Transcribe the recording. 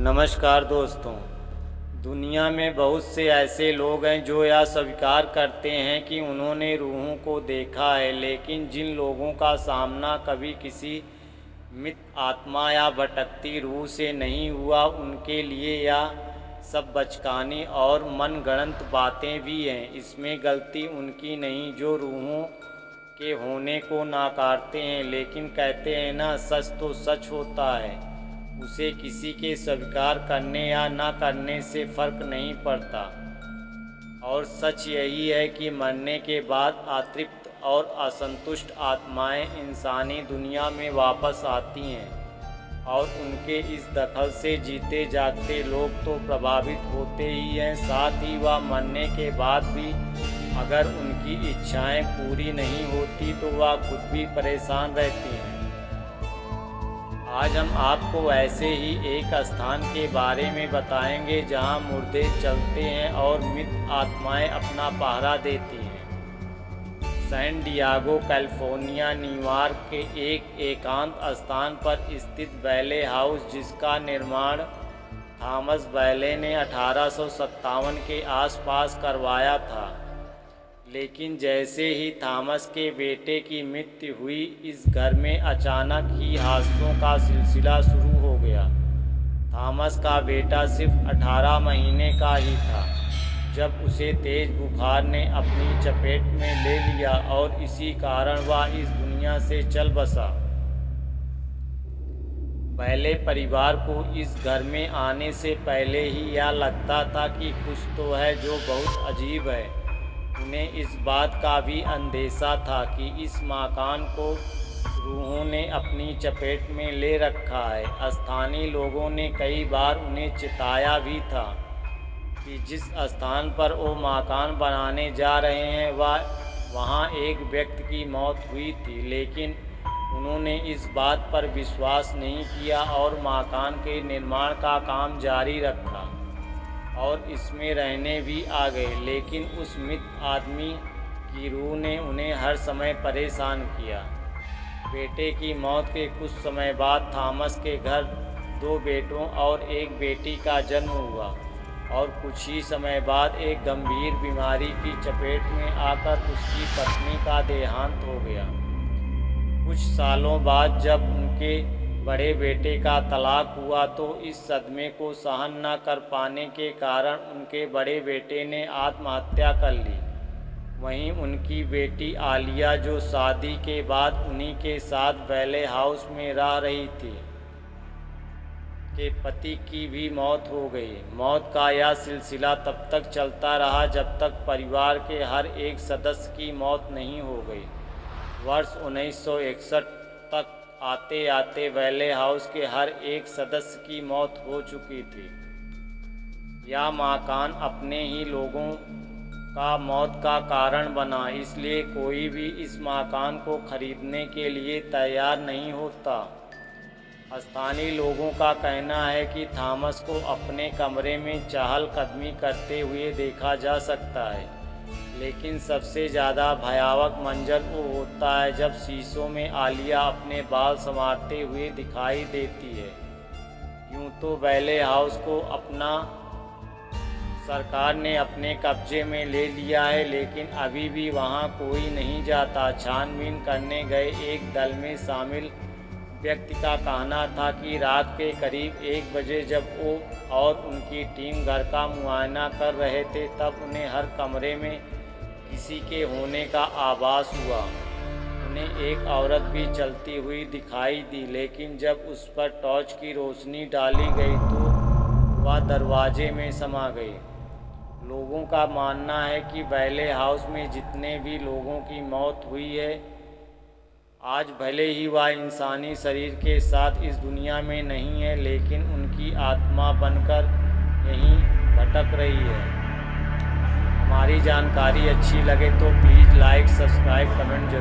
नमस्कार दोस्तों। दुनिया में बहुत से ऐसे लोग हैं जो यह स्वीकार करते हैं कि उन्होंने रूहों को देखा है, लेकिन जिन लोगों का सामना कभी किसी मृत आत्मा या भटकती रूह से नहीं हुआ, उनके लिए यह सब बचकानी और मनगढ़ंत बातें भी हैं। इसमें गलती उनकी नहीं जो रूहों के होने को नकारते हैं, लेकिन कहते हैं ना, सच तो सच होता है, उसे किसी के स्वीकार करने या न करने से फर्क नहीं पड़ता। और सच यही है कि मरने के बाद अतृप्त और असंतुष्ट आत्माएं इंसानी दुनिया में वापस आती हैं, और उनके इस दखल से जीते जागते लोग तो प्रभावित होते ही हैं, साथ ही वह मरने के बाद भी अगर उनकी इच्छाएं पूरी नहीं होती तो वह खुद भी परेशान रहती हैं। आज हम आपको ऐसे ही एक स्थान के बारे में बताएंगे जहां मुर्दे चलते हैं और मृत आत्माएं अपना पहरा देती हैं। सैन डियागो, कैलिफोर्निया, न्यूयॉर्क के एक एकांत स्थान पर स्थित बैले हाउस, जिसका निर्माण थॉमस बैले ने 1857 के आसपास करवाया था। लेकिन जैसे ही थॉमस के बेटे की मृत्यु हुई, इस घर में अचानक ही हादसों का सिलसिला शुरू हो गया। थॉमस का बेटा सिर्फ 18 महीने का ही था जब उसे तेज बुखार ने अपनी चपेट में ले लिया, और इसी कारण वह इस दुनिया से चल बसा। पहले परिवार को इस घर में आने से पहले ही यह लगता था कि कुछ तो है जो बहुत अजीब है। उन्हें इस बात का भी अंदेशा था कि इस मकान को रूहों ने अपनी चपेट में ले रखा है। स्थानीय लोगों ने कई बार उन्हें चिताया भी था कि जिस स्थान पर वो मकान बनाने जा रहे हैं वहाँ एक व्यक्ति की मौत हुई थी, लेकिन उन्होंने इस बात पर विश्वास नहीं किया और मकान के निर्माण का काम जारी रखा और इसमें रहने भी आ गए। लेकिन उस मृत आदमी की रूह ने उन्हें हर समय परेशान किया। बेटे की मौत के कुछ समय बाद थॉमस के घर 2 बेटों और 1 बेटी का जन्म हुआ, और कुछ ही समय बाद एक गंभीर बीमारी की चपेट में आकर उसकी पत्नी का देहांत हो गया। कुछ सालों बाद जब उनके बड़े बेटे का तलाक हुआ तो इस सदमे को सहन न कर पाने के कारण उनके बड़े बेटे ने आत्महत्या कर ली। वहीं उनकी बेटी आलिया, जो शादी के बाद उन्हीं के साथ बैले हाउस में रह रही थी, के पति की भी मौत हो गई। मौत का यह सिलसिला तब तक चलता रहा जब तक परिवार के हर एक सदस्य की मौत नहीं हो गई। वर्ष 1961 तक आते आते बैले हाउस के हर एक सदस्य की मौत हो चुकी थी। यह मकान अपने ही लोगों का मौत का कारण बना, इसलिए कोई भी इस मकान को खरीदने के लिए तैयार नहीं होता। स्थानीय लोगों का कहना है कि थॉमस को अपने कमरे में चहलकदमी करते हुए देखा जा सकता है, लेकिन सबसे ज़्यादा भयावह मंजर वो होता है जब शीशों में आलिया अपने बाल संवारते हुए दिखाई देती है। यूँ तो बैले हाउस को अपना सरकार ने अपने कब्जे में ले लिया है, लेकिन अभी भी वहाँ कोई नहीं जाता। छानबीन करने गए एक दल में शामिल व्यक्ति का कहना था कि रात के करीब 1 बजे जब वो और उनकी टीम घर का मुआयना कर रहे थे, तब उन्हें हर कमरे में किसी के होने का आभास हुआ। उन्हें एक औरत भी चलती हुई दिखाई दी, लेकिन जब उस पर टॉर्च की रोशनी डाली गई तो वह दरवाजे में समा गई। लोगों का मानना है कि बैले हाउस में जितने भी लोगों की मौत हुई है, आज भले ही वह इंसानी शरीर के साथ इस दुनिया में नहीं है, लेकिन उनकी आत्मा बनकर यहीं भटक रही है। हमारी जानकारी अच्छी लगे तो प्लीज़ लाइक, सब्सक्राइब, कमेंट जरूर।